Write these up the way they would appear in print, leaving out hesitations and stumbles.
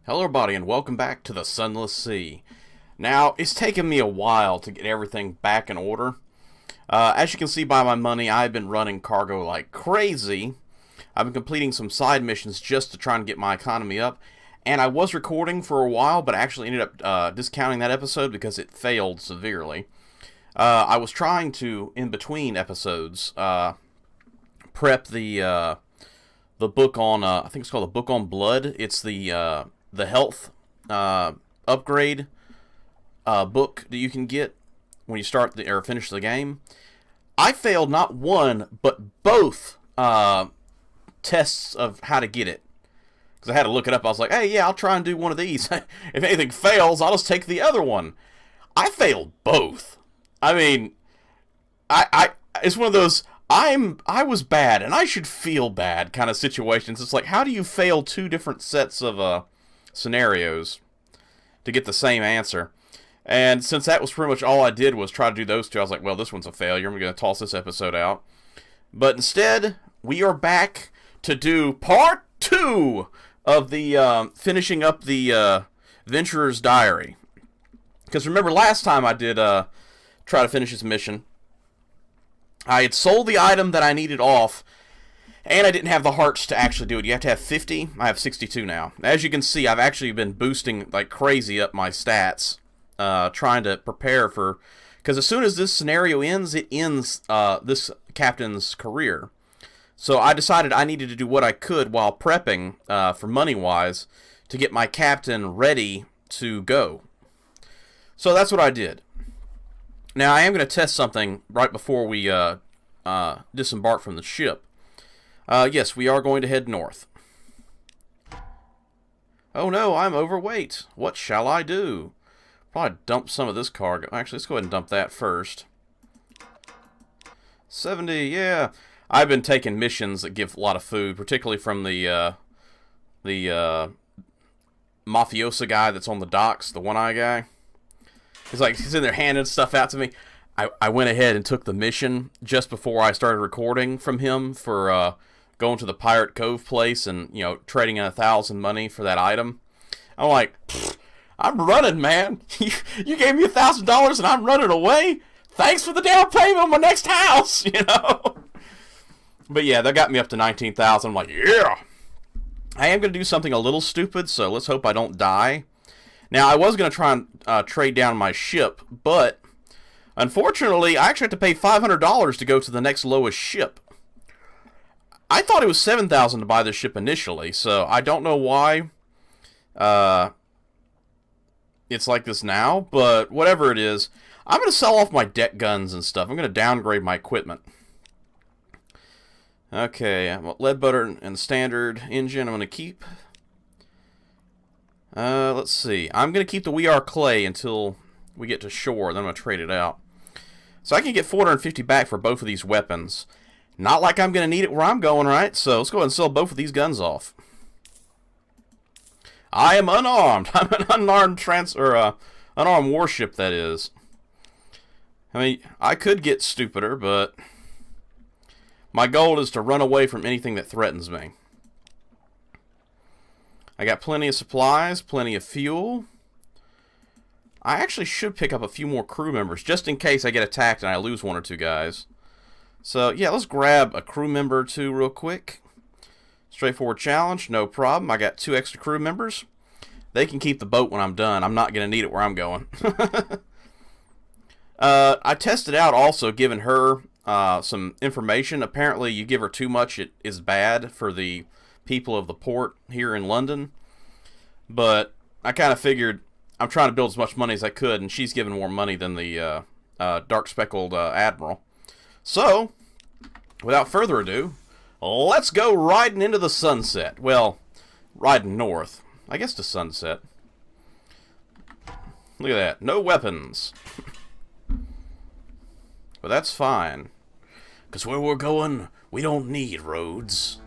Hello everybody and welcome back to the Sunless Sea. Now, it's taken me a while to get everything back in order. As you can see by my money, I've been running cargo like crazy. I've been completing some side missions just to try and get my economy up. And I was recording for a while, but I actually ended up discounting that episode because it failed severely. I was trying to, in between episodes, prep the book on, I think it's called the Book on Blood. It's the health upgrade book that you can get when you start or finish the game. I failed not one, but both tests of how to get it. Because I had to look it up. I was like, hey, yeah, I'll try and do one of these. If anything fails, I'll just take the other one. I failed both. I mean, it's one of those I was bad and I should feel bad kind of situations. It's like, how do you fail two different sets of scenarios to get the same answer? And since that was pretty much all I did was try to do those two, I was like, well, this one's a failure. I'm going to toss this episode out. But instead, we are back to do part 2 of the finishing up the Venturer's Diary. Because remember, last time I did try to finish this mission, I had sold the item that I needed off, and I didn't have the hearts to actually do it. You have to have 50. I have 62 now. As you can see, I've actually been boosting like crazy up my stats, trying to prepare for... Because as soon as this scenario ends, it ends this captain's career. So I decided I needed to do what I could while prepping, for money-wise, to get my captain ready to go. So that's what I did. Now, I am going to test something right before we disembark from the ship. Yes, we are going to head north. Oh no, I'm overweight. What shall I do? Probably dump some of this cargo. Actually, let's go ahead and dump that first. 70, yeah. I've been taking missions that give a lot of food, particularly from the mafiosa guy that's on the docks, the one-eye guy. He's in there handing stuff out to me. I went ahead and took the mission just before I started recording from him for going to the Pirate Cove place and, you know, trading in 1,000 money for that item. I'm like, I'm running, man. You gave me $1,000 and I'm running away? Thanks for the down payment on my next house, you know? But yeah, that got me up to 19,000. I'm like, yeah. I am going to do something a little stupid, so let's hope I don't die. Now, I was going to try and trade down my ship, but unfortunately, I actually have to pay $500 to go to the next lowest ship. I thought it was $7,000 to buy this ship initially, so I don't know why it's like this now, but whatever it is, I'm going to sell off my deck guns and stuff. I'm going to downgrade my equipment. Okay, lead butter and standard engine I'm going to keep. Let's see. I'm going to keep the We Are Clay until we get to shore. Then I'm going to trade it out. So I can get 450 back for both of these weapons. Not like I'm going to need it where I'm going, right? So let's go ahead and sell both of these guns off. I am unarmed. I'm an unarmed unarmed warship, that is. I mean, I could get stupider, but my goal is to run away from anything that threatens me. I got plenty of supplies, plenty of fuel. I actually should pick up a few more crew members, just in case I get attacked and I lose one or two guys. So, yeah, let's grab a crew member or two real quick. Straightforward challenge, no problem. I got 2 extra crew members. They can keep the boat when I'm done. I'm not going to need it where I'm going. I tested out also giving her some information. Apparently, you give her too much, it is bad for the people of the port here in London. But I kind of figured I'm trying to build as much money as I could, and she's giving more money than the dark speckled admiral. So, without further ado, let's go riding into the sunset. Well, riding north. I guess to sunset. Look at that. No weapons. But that's fine. Because where we're going, we don't need roads.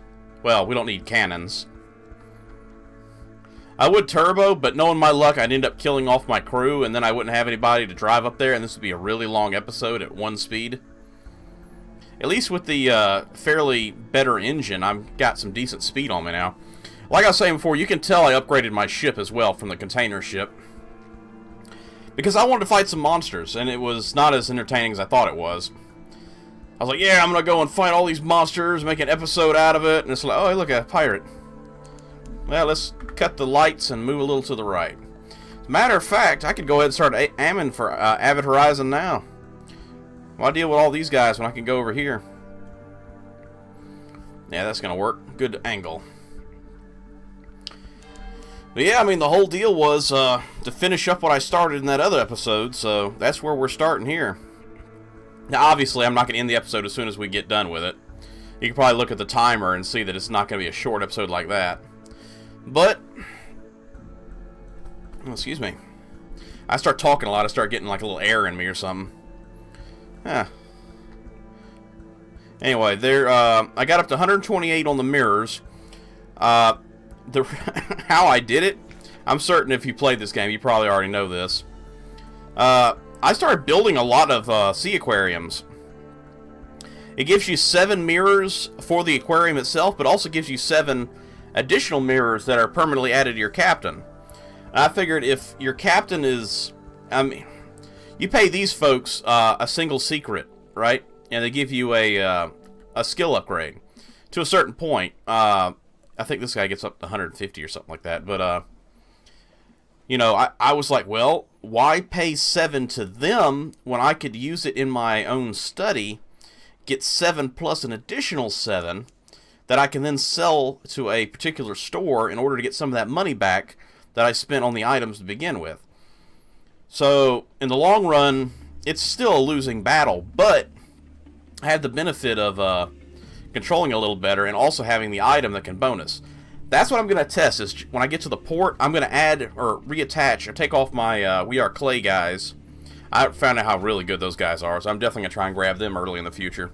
Well, we don't need cannons. I would turbo, but knowing my luck, I'd end up killing off my crew, and then I wouldn't have anybody to drive up there, and this would be a really long episode at 1 speed. At least with the fairly better engine, I've got some decent speed on me now. Like I was saying before, you can tell I upgraded my ship as well from the container ship. Because I wanted to fight some monsters, and it was not as entertaining as I thought it was. I was like, yeah, I'm going to go and fight all these monsters, make an episode out of it, and it's like, oh, look, a pirate. Well, let's cut the lights and move a little to the right. As a matter of fact, I could go ahead and start aiming for Avid Horizon now. Why deal with all these guys when I can go over here? Yeah, that's going to work. Good angle. But yeah, I mean, the whole deal was to finish up what I started in that other episode, so that's where we're starting here. Now, obviously, I'm not going to end the episode as soon as we get done with it. You can probably look at the timer and see that it's not going to be a short episode like that. But, oh, excuse me. I start talking a lot, I start getting like a little air in me or something. Yeah. Anyway, there. I got up to 128 on the mirrors. How I did it, I'm certain if you played this game, you probably already know this. I started building a lot of sea aquariums. It gives you 7 mirrors for the aquarium itself, but also gives you 7 additional mirrors that are permanently added to your captain. And I figured if your captain is, I mean, you pay these folks a single secret, right? And they give you a skill upgrade to a certain point. I think this guy gets up to 150 or something like that. But, you know, I was like, well, why pay 7 to them when I could use it in my own study, get 7 plus an additional 7 that I can then sell to a particular store in order to get some of that money back that I spent on the items to begin with. So, in the long run, it's still a losing battle, but I had the benefit of controlling a little better and also having the item that can bonus. That's what I'm going to test, is when I get to the port, I'm going to add or reattach or take off my We Are Clay guys. I found out how really good those guys are, so I'm definitely going to try and grab them early in the future.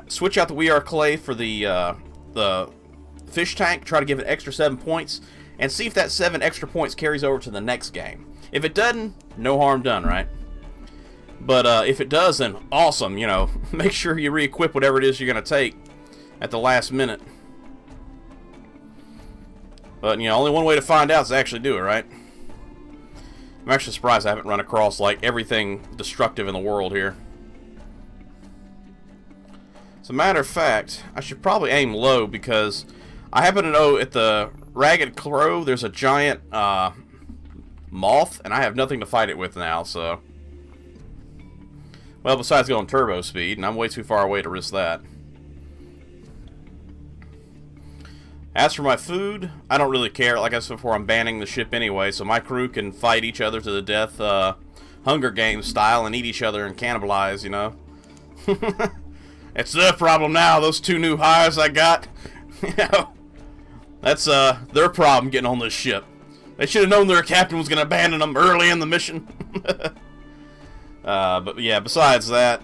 Switch out the We Are Clay for the fish tank, try to give it extra 7 points, and see if that 7 extra points carries over to the next game. If it doesn't, no harm done, right? But if it does, then awesome, you know. Make sure you re-equip whatever it is you're going to take at the last minute. But, you know, only one way to find out is to actually do it, right? I'm actually surprised I haven't run across, like, everything destructive in the world here. As a matter of fact, I should probably aim low because I happen to know at the Ragged Crow there's a giant moth, and I have nothing to fight it with now, so... Well, besides going turbo speed, and I'm way too far away to risk that. As for my food, I don't really care. Like I said before, I'm banning the ship anyway, so my crew can fight each other to the death, Hunger Games style, and eat each other and cannibalize, you know? It's their problem now, those 2 new hires I got. You know, that's their problem getting on this ship. They should have known their captain was going to abandon them early in the mission. But yeah, besides that,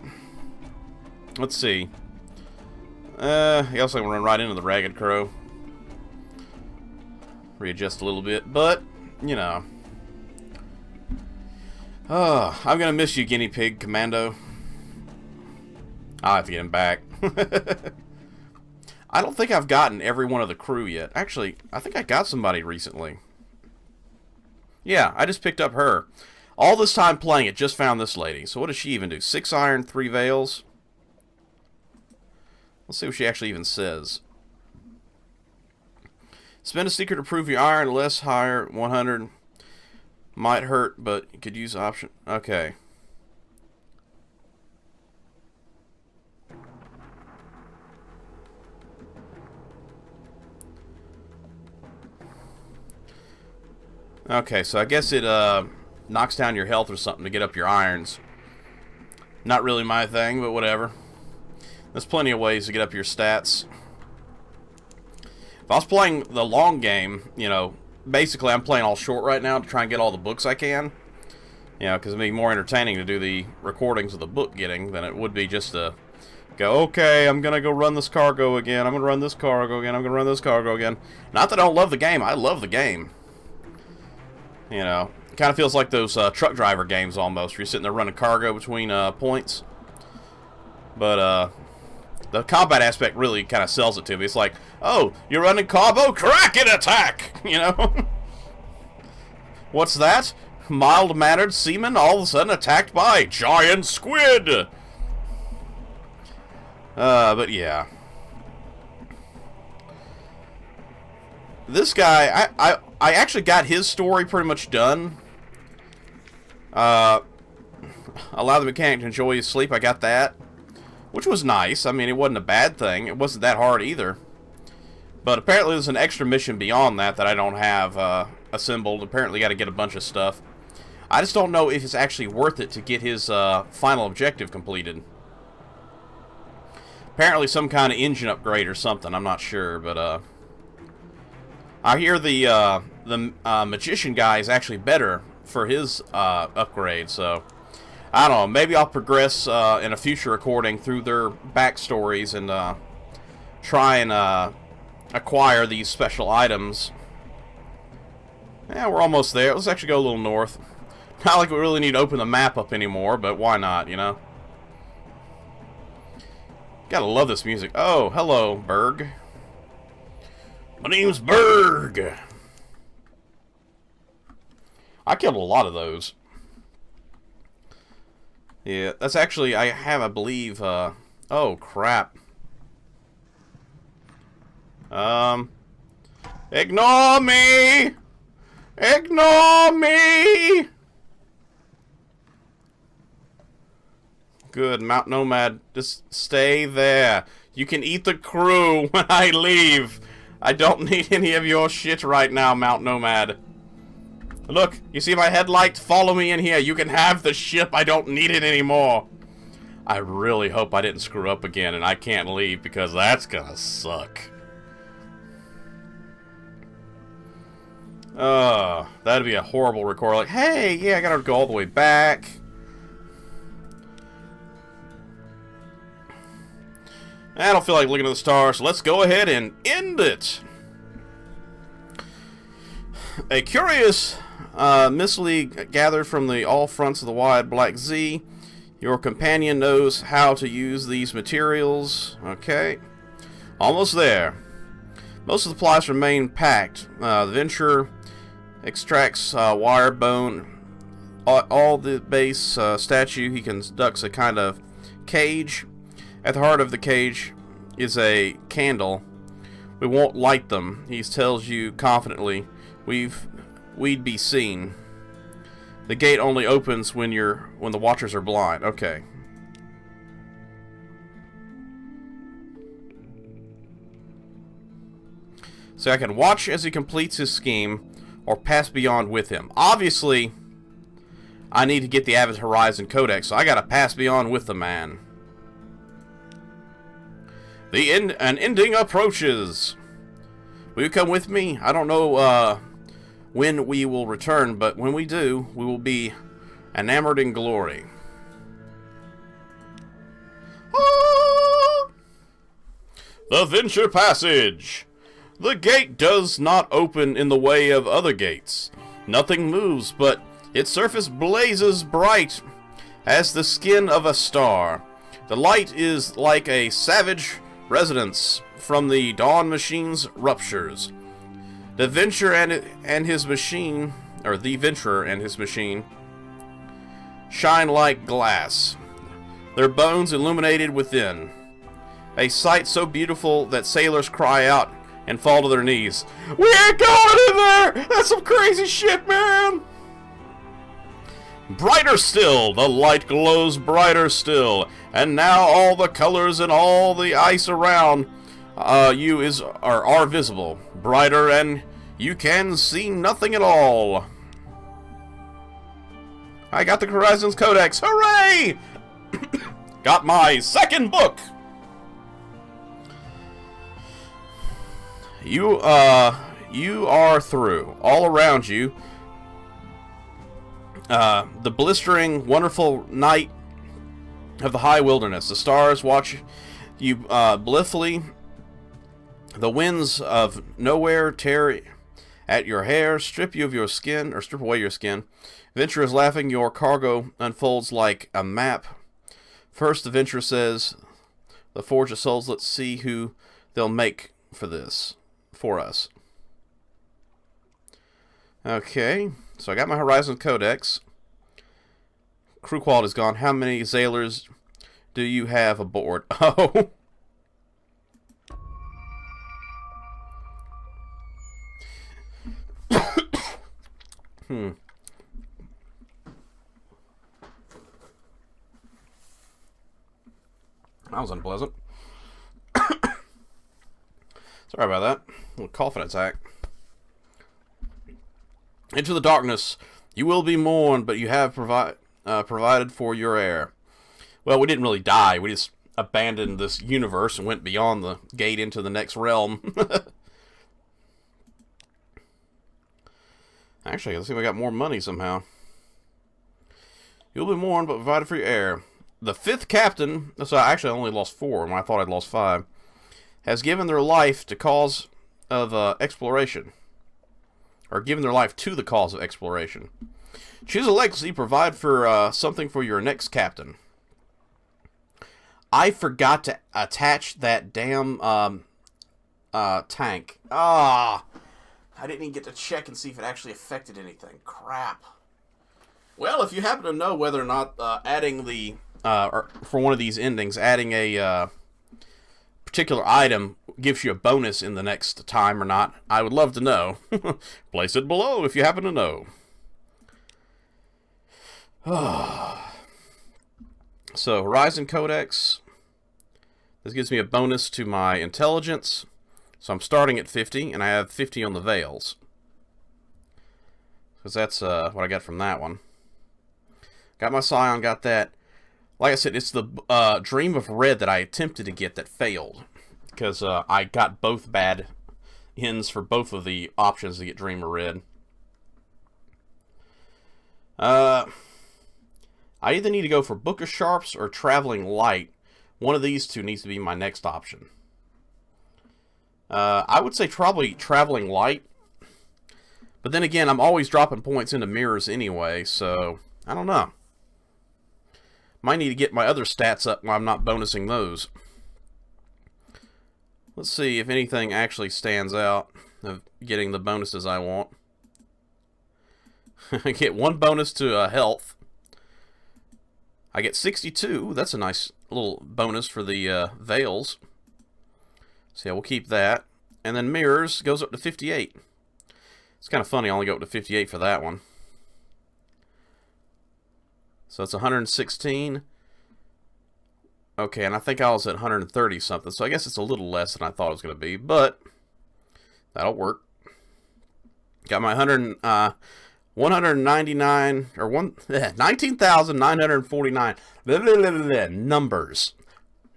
let's see. He also going to run right into the Ragged Crow. Readjust a little bit, but, you know. Oh, I'm going to miss you, Guinea Pig Commando. I'll have to get him back. I don't think I've gotten every one of the crew yet. Actually, I think I got somebody recently. Yeah, I just picked up her. All this time playing it, just found this lady. So what does she even do? 6 iron, 3 veils? Let's see what she actually even says. Spend a secret to prove your iron, less higher, 100. Might hurt, but you could use option. Okay. Okay, so I guess it knocks down your health or something to get up your irons. Not really my thing, but whatever. There's plenty of ways to get up your stats. If I was playing the long game, you know, basically I'm playing all short right now to try and get all the books I can. You know, because it'd be more entertaining to do the recordings of the book getting than it would be just to go, okay, I'm going to go run this cargo again, I'm going to run this cargo again, I'm going to run this cargo again. Not that I don't love the game, I love the game. You know, it kind of feels like those truck driver games almost, where you're sitting there running cargo between points. But, The combat aspect really kind of sells it to me. It's like, oh, you're running combo? Kraken attack! You know? What's that? Mild-mannered seaman all of a sudden attacked by giant squid! But yeah. This guy, I actually got his story pretty much done. Allow the mechanic to enjoy his sleep, I got that. Which was nice. I mean, it wasn't a bad thing. It wasn't that hard either. But apparently there's an extra mission beyond that that I don't have assembled. Apparently got to get a bunch of stuff. I just don't know if it's actually worth it to get his final objective completed. Apparently some kind of engine upgrade or something. I'm not sure, but I hear the magician guy is actually better for his upgrade, so I don't know. Maybe I'll progress in a future recording through their backstories and try and acquire these special items. Yeah, we're almost there. Let's actually go a little north. Not like we really need to open the map up anymore, but why not, you know? Gotta love this music. Oh, hello, Berg. My name's Berg. I killed a lot of those. Yeah, that's actually, I have, I believe, oh, crap. Ignore me! Ignore me! Good, Mount Nomad, just stay there. You can eat the crew when I leave. I don't need any of your shit right now, Mount Nomad. Look, you see my headlight? Follow me in here. You can have the ship. I don't need it anymore. I really hope I didn't screw up again and I can't leave because that's gonna suck. That'd be a horrible record. Like, hey, yeah, I gotta go all the way back. I don't feel like looking at the stars, so let's go ahead and end it. A curious mystery gathered from all fronts of the wide Black Z. Your companion knows how to use these materials. Okay. Almost there. Most of the supplies remain packed. The venture extracts wire bone. All the base statue, he conducts a kind of cage. At the heart of the cage is a candle. We won't light them, he tells you confidently. We'd be seen. The gate only opens when the watchers are blind. Okay. So I can watch as he completes his scheme or pass beyond with him. Obviously, I need to get the Avid Horizon Codex, so I gotta pass beyond with the man. An ending approaches. Will you come with me? I don't know when we will return, but when we do, we will be enamored in glory. Ah! The Venture Passage. The gate does not open in the way of other gates. Nothing moves, but its surface blazes bright as the skin of a star. The light is like a savage resonance from the Dawn Machine's ruptures. The Venture and his machine, or the Venturer and his machine, shine like glass, their bones illuminated within. A sight so beautiful that sailors cry out and fall to their knees. We ain't going in there! That's some crazy shit, man! Brighter still, the light glows brighter still, and now all the colors and all the ice around you are visible, brighter, and you can see nothing at all. I got the Horizons Codex, hooray! Got my second book! You are through. All around you, the blistering, wonderful night of the high wilderness. The stars watch you blithely. The winds of nowhere tear at your hair, strip you of your skin, or strip away your skin. Venture is laughing. Your cargo unfolds like a map. First, the Venture says, The Forge of Souls. Let's see who they'll make for this. For us. Okay. So I got my Horizon Codex. Crew quality's gone. How many Zailers do you have aboard? Oh. That was unpleasant. Sorry about that. A little coughing attack. Into the darkness. You will be mourned, but you have provided for your heir. Well, we didn't really die. We just abandoned this universe and went beyond the gate into the next realm. Actually, let's see if we got more money somehow. You'll be mourned, but provided for your heir. The 5th captain, so I actually only lost 4 when I thought I'd lost 5, has given their life to cause of exploration. Or given their life to the cause of exploration. Choose a legacy, provide for something for your next captain. I forgot to attach that damn tank. I didn't even get to check and see if it actually affected anything. Crap. Well, if you happen to know whether or not adding the, or for one of these endings, adding a particular item gives you a bonus in the next time or not, I would love to know. Place it below if you happen to know. So, Horizon Codex. This gives me a bonus to my intelligence. So I'm starting at 50, and I have 50 on the Veils. Because that's what I got from that one. Got my Scion, got that. Like I said, it's the Dream of Red that I attempted to get that failed. Because I got both bad ends for both of the options to get Dream of Red. I either need to go for Book of Sharps or Traveling Light. One of these two needs to be my next option. I would say probably Traveling Light. But then again, I'm always dropping points into mirrors anyway, so I don't know. Might need to get my other stats up while I'm not bonusing those. Let's see if anything actually stands out of getting the bonuses I want. I get 1 bonus to health. I get 62. That's a nice little bonus for the Veils. So yeah, we'll keep that. And then mirrors goes up to 58. It's kind of funny, I only go up to 58 for that one. So it's 116. Okay, and I think I was at 130 something, so I guess it's a little less than I thought it was going to be, but that'll work. Got my 199 or 19,949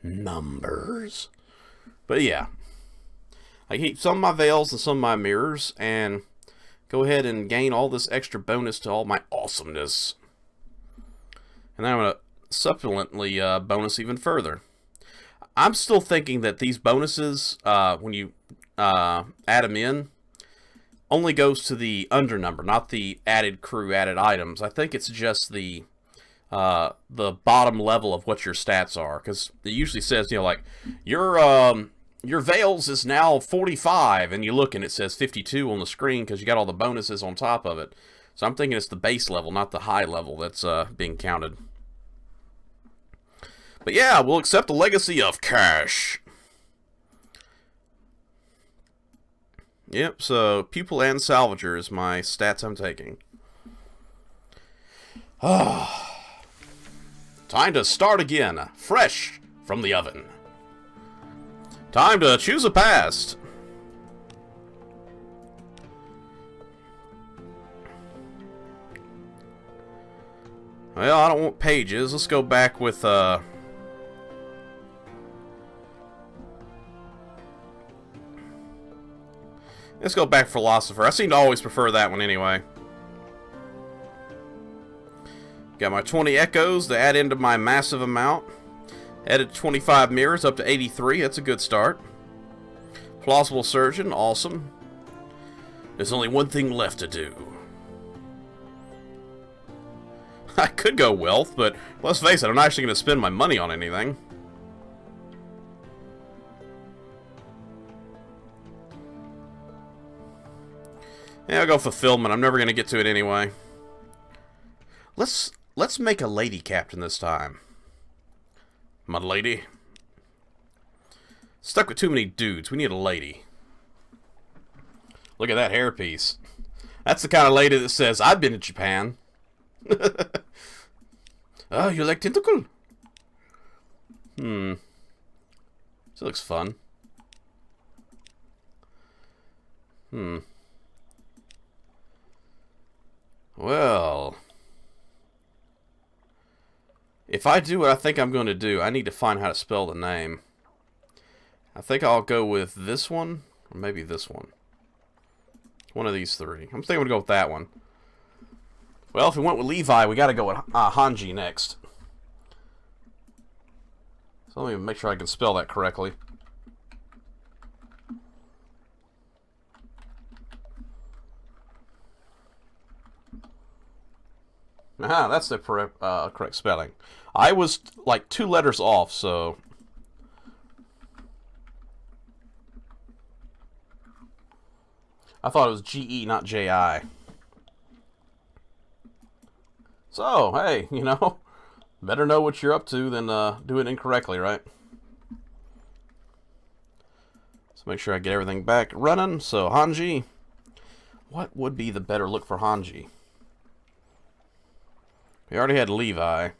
numbers. But yeah, I keep some of my Veils and some of my mirrors, and go ahead and gain all this extra bonus to all my awesomeness. And then I'm going to supplementally bonus even further. I'm still thinking that these bonuses, when you add them in, only goes to the under number, not the added crew, added items. I think it's just the bottom level of what your stats are, because it usually says, you know, like your Veils is now 45, and you look and it says 52 on the screen because you got all the bonuses on top of it. So I'm thinking it's the base level, not the high level that's being counted. But yeah, we'll accept the legacy of cash. Yep, so pupil and salvager is my stats I'm taking. Time to start again, fresh from the oven. Time to choose a past. Well, I don't want pages. Let's go back with let's go back philosopher. I seem to always prefer that one anyway. Got my 20 echoes to add into my massive amount. Added 25 mirrors up to 83. That's a good start. Plausible surgeon. Awesome. There's only one thing left to do. I could go wealth, but let's face it, I'm not actually going to spend my money on anything. Yeah, I'll go fulfillment. I'm never gonna get to it anyway. Let's make a lady captain this time. My lady. Stuck with too many dudes. We need a lady. Look at that hairpiece. That's the kind of lady that says, I've been to Japan. Oh, you like tentacle? This looks fun. Well, if I do what I think I'm going to do, I need to find how to spell the name. I think I'll go with this one, or maybe this one. One of these three. I'm thinking I'm going to go with that one. Well, if we went with Levi, we got to go with Hanji next. So let me make sure I can spell that correctly. That's the correct spelling. I was like 2 letters off, so... I thought it was G-E, not J-I. So, hey, you know, better know what you're up to than do it incorrectly, right? Let's make sure I get everything back running. So, Hanji. What would be the better look for Hanji? We already had Levi.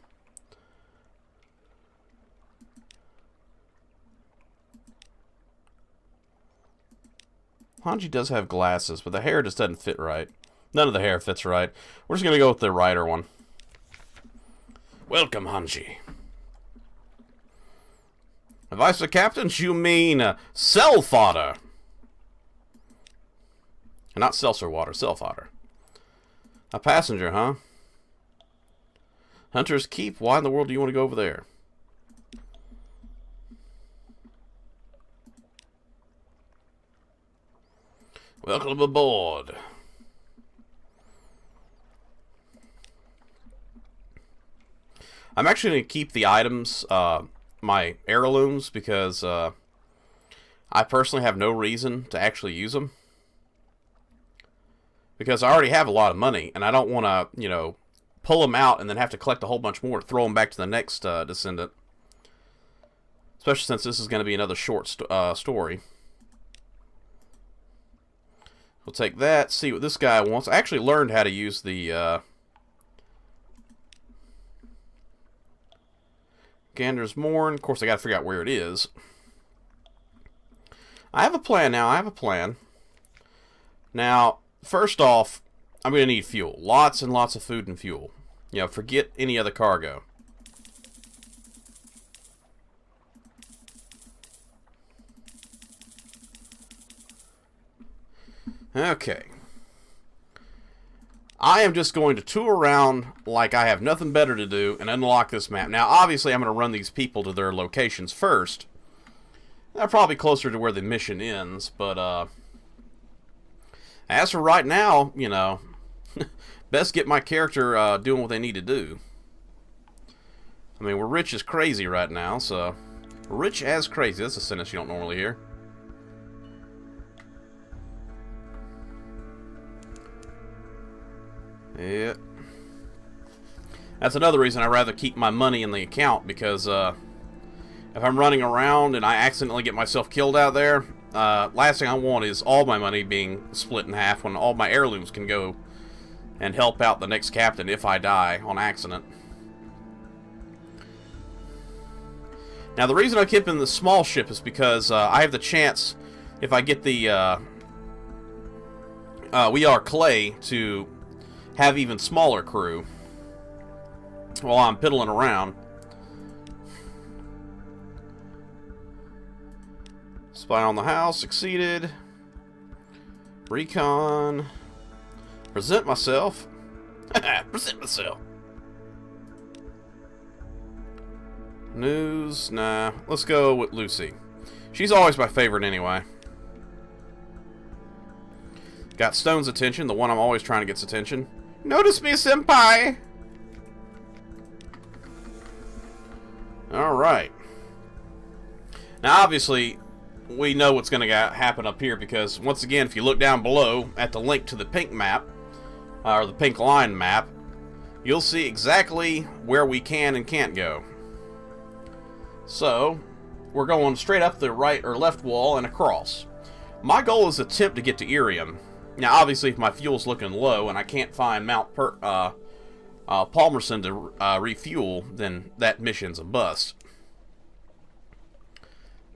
Hanji does have glasses, but the hair just doesn't fit right. None of the hair fits right. We're just going to go with the Rider one. Welcome, Hanji. Advice to captains, you mean cell fodder. Not seltzer water, cell fodder. A passenger, huh? Hunter's Keep? Why in the world do you want to go over there? Welcome aboard. I'm actually going to keep the items, my heirlooms, because I personally have no reason to actually use them. Because I already have a lot of money, and I don't want to, you know, pull them out and then have to collect a whole bunch more to throw them back to the next descendant. Especially since this is going to be another short story. We'll take that, see what this guy wants. I actually learned how to use the Gander's Morn. Of course, I got to figure out where it is. I have a plan now. I have a plan. Now, first off, I'm going to need fuel. Lots and lots of food and fuel. You know, forget any other cargo. Okay. I am just going to tour around like I have nothing better to do and unlock this map. Now, obviously, I'm going to run these people to their locations first. They're probably closer to where the mission ends, but, as for right now, you know, best get my character doing what they need to do. I mean, we're rich as crazy right now, so... Rich as crazy. That's a sentence you don't normally hear. Yeah. That's another reason I'd rather keep my money in the account, because if I'm running around and I accidentally get myself killed out there, last thing I want is all my money being split in half when all my heirlooms can go and help out the next captain if I die on accident. Now, the reason I keep in the small ship is because I have the chance, if I get the We Are Clay, to have even smaller crew while I'm piddling around. Spy on the house, succeeded. Recon. Present myself. Present myself. News, nah. Let's go with Lucy. She's always my favorite anyway. Got Stone's attention, the one I'm always trying to get's attention. Notice me, senpai! Alright. Now, obviously, we know what's going to happen up here, because once again, if you look down below at the link to the pink map, or the pink line map, you'll see exactly where we can and can't go. So, we're going straight up the right or left wall and across. My goal is to attempt to get to Irium. Now, obviously, if my fuel's looking low and I can't find Mount Palmerston to refuel, then that mission's a bust.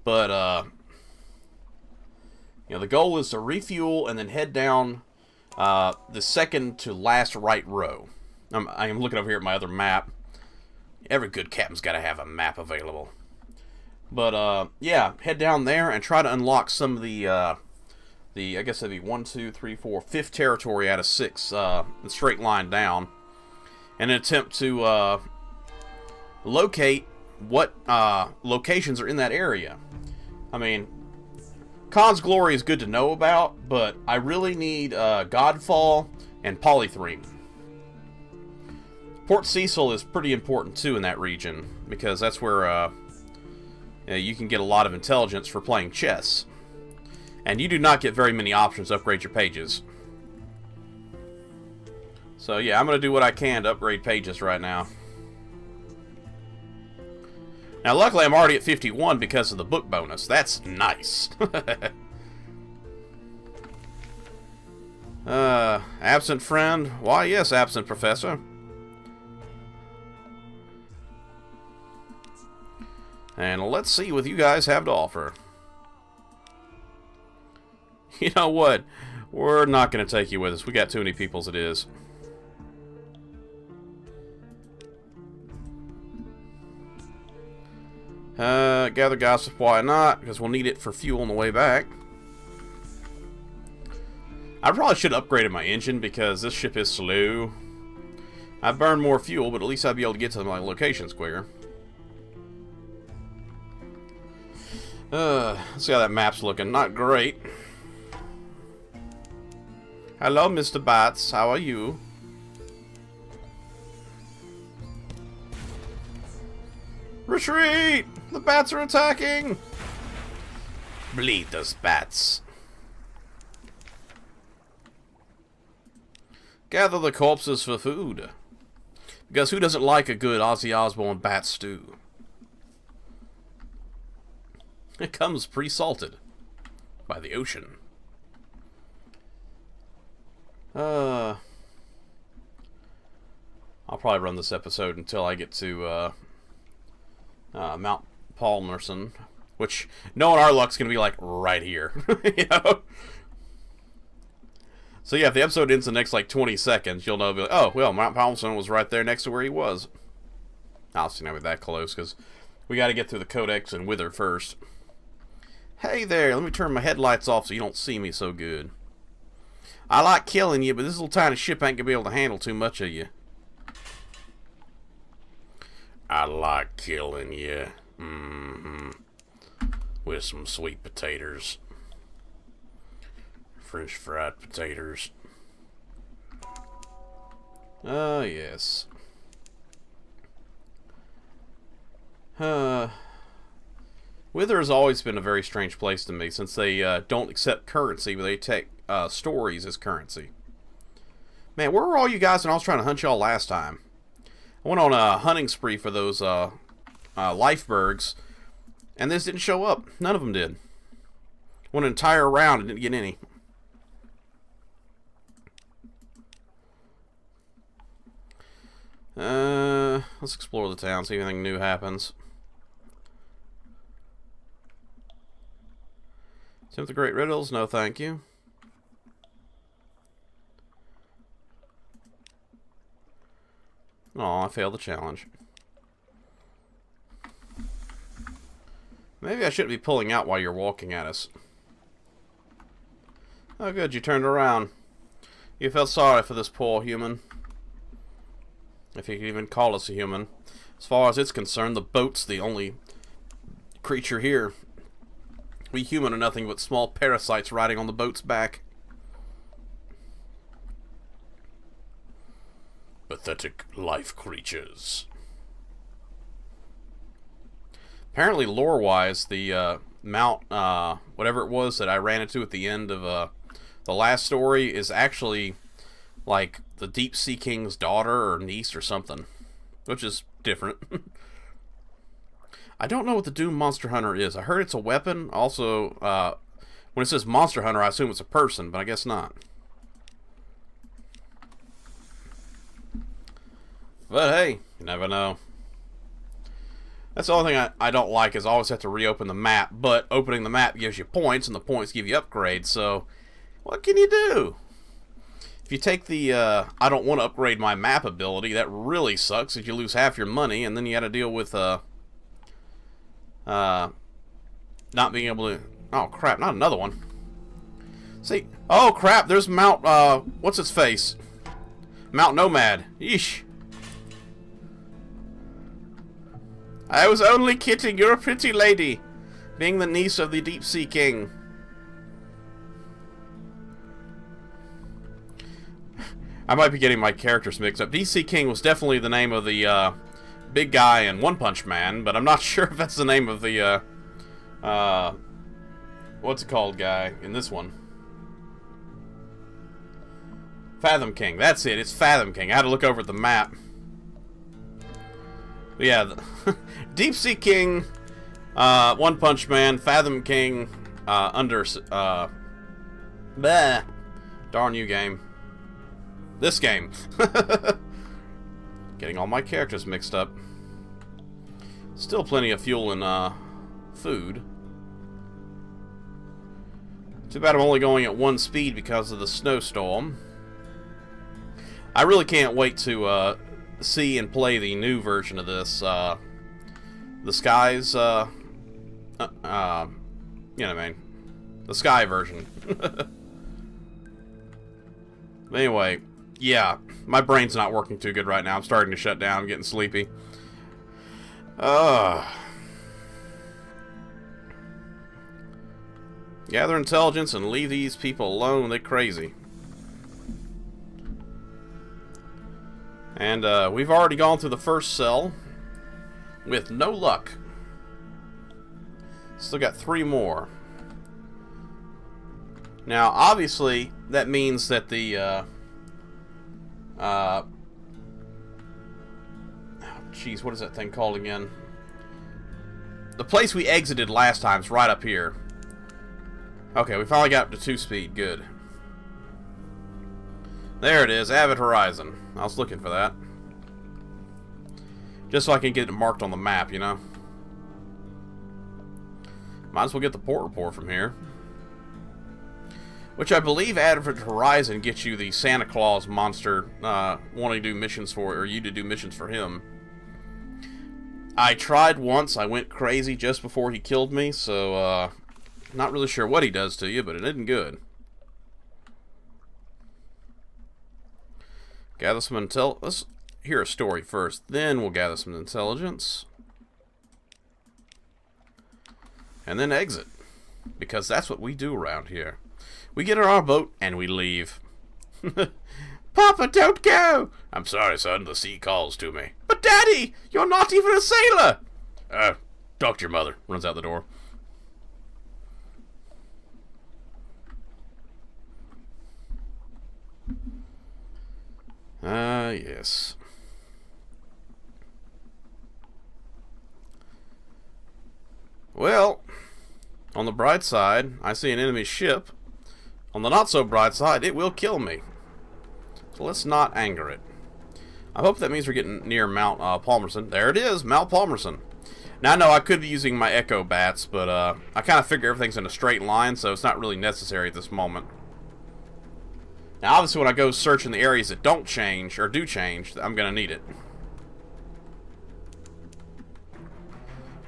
But, you know, the goal is to refuel and then head down the second to last right row. I'm looking over here at my other map. Every good captain's got to have a map available. But, yeah, head down there and try to unlock some of the I guess that'd be 1, 2, 3, 4, 5th territory out of 6, in straight line down. And attempt to, locate what, locations are in that area. I mean, Khan's Glory is good to know about, but I really need, Godfall and Polythreme. Port Cecil is pretty important, too, in that region, because that's where, you can get a lot of intelligence for playing chess. And you do not get very many options to upgrade your pages. So yeah, I'm going to do what I can to upgrade pages right now. Now luckily I'm already at 51 because of the book bonus. That's nice. Absent friend? Why yes, absent professor. And let's see what you guys have to offer. You know what? We're not going to take you with us. We got too many people as it is. Gather gossip, why not? Because we'll need it for fuel on the way back. I probably should have upgraded my engine because this ship is slow. I burned more fuel, but at least I'd be able to get to my locations quicker. Let's see how that map's looking. Not great. Hello, Mr. Bats. How are you? Retreat! The bats are attacking! Bleed those bats. Gather the corpses for food. Because who doesn't like a good Ozzy Osbourne bat stew? It comes pre-salted by the ocean. I'll probably run this episode until I get to Mount Palmerston, which knowing our luck's gonna be like right here. You know? So yeah, if the episode ends in the next like 20 seconds, you'll know, be like, oh well, Mount Palmerston was right there next to where he was. Obviously not that close because we got to get through the Codex and Wither first. Hey there, let me turn my headlights off so you don't see me so good. I like killing you, but this little tiny ship ain't gonna be able to handle too much of you. I like killing you. With some sweet potatoes. French fried potatoes. Oh, yes. Wither has always been a very strange place to me, since they don't accept currency, but they take stories as currency. Man, where were all you guys when I was trying to hunt y'all last time? I went on a hunting spree for those Lifebergs, and this didn't show up. None of them did. Went an entire round and didn't get any. Let's explore the town, see if anything new happens. Attempt the Great Riddles? No, thank you. Oh, I failed the challenge. Maybe I shouldn't be pulling out while you're walking at us. Oh, good, you turned around. You felt sorry for this poor human. If you can even call us a human. As far as it's concerned, the boat's the only creature here. We human are nothing but small parasites riding on the boat's back. Pathetic life creatures. Apparently, lore-wise, the Mount, whatever it was that I ran into at the end of the last story is actually like the Deep Sea King's daughter or niece or something, which is different. I don't know what the Doom Monster Hunter is. I heard it's a weapon. Also, when it says Monster Hunter, I assume it's a person, but I guess not. But hey, you never know. That's the only thing I don't like is I always have to reopen the map, but opening the map gives you points, and the points give you upgrades, so what can you do? If you take the, I don't want to upgrade my map ability, that really sucks if you lose half your money, and then you gotta deal with, not being able to, oh crap, not another one. See, oh crap, there's Mount, what's its face? Mount Nomad, yeesh. I was only kidding, you're a pretty lady, being the niece of the Deep Sea King. I might be getting my characters mixed up. Deep Sea King was definitely the name of the big guy in One Punch Man, but I'm not sure if that's the name of the what's it called guy in this one. Fathom King, that's it, it's Fathom King. I had to look over at the map. But yeah, Deep Sea King, One Punch Man, Fathom King, bleh. Darn you, game. This game. Getting all my characters mixed up. Still plenty of fuel and food. Too bad I'm only going at 1 speed because of the snowstorm. I really can't wait to see and play the new version of this. The Skies, you know what I mean. The Sky version. Anyway, yeah, my brain's not working too good right now. I'm starting to shut down. I'm getting sleepy. Gather intelligence and leave these people alone. They're crazy. And we've already gone through the first cell with no luck. Still got 3 more. Now, obviously, that means that the jeez, what is that thing called again? The place we exited last time is right up here. Okay, we finally got up to 2 speed. Good. There it is, Avid Horizon. I was looking for that. Just so I can get it marked on the map, you know? Might as well get the port report from here. Which I believe Avid Horizon gets you the Santa Claus monster wanting to do missions for, or you to do missions for him. I tried once, I went crazy just before he killed me, so not really sure what he does to you, but it isn't good. Gather some intel. Let's hear a story first, then we'll gather some intelligence. And then exit. Because that's what we do around here. We get on our boat and we leave. Papa, don't go! I'm sorry, son, the sea calls to me. But Daddy, you're not even a sailor! Talk to your mother. Runs out the door. Yes. Well, on the bright side, I see an enemy ship. On the not so bright side, it will kill me. So let's not anger it. I hope that means we're getting near Mount Palmerston. There it is, Mount Palmerston. Now I know I could be using my Echo Bats, but I kind of figure everything's in a straight line, so it's not really necessary at this moment. Now obviously when I go search in the areas that don't change, or do change, I'm going to need it.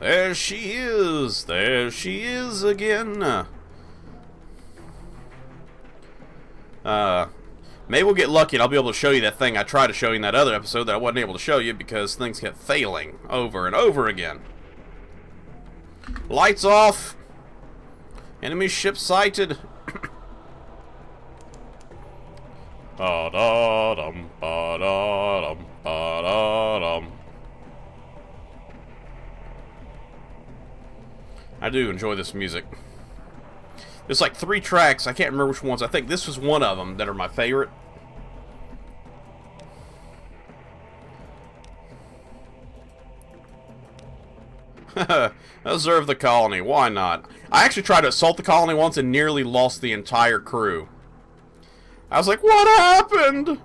There she is! There she is again! Maybe we'll get lucky and I'll be able to show you that thing I tried to show you in that other episode that I wasn't able to show you because things kept failing over and over again. Lights off! Enemy ship sighted! Ba-da-dum, ba-da-dum, ba-da-dum. I do enjoy this music. There's like 3 tracks. I can't remember which ones. I think this was one of them that are my favorite. Observe the colony. Why not? I actually tried to assault the colony once and nearly lost the entire crew. I was like, what happened?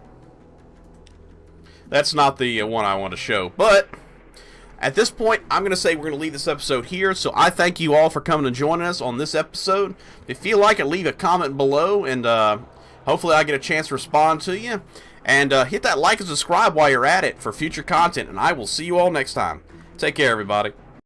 That's not the one I want to show. But at this point, I'm going to say we're going to leave this episode here. So I thank you all for coming and joining us on this episode. If you feel like it, leave a comment below. And hopefully I get a chance to respond to you. And hit that like and subscribe while you're at it for future content. And I will see you all next time. Take care, everybody.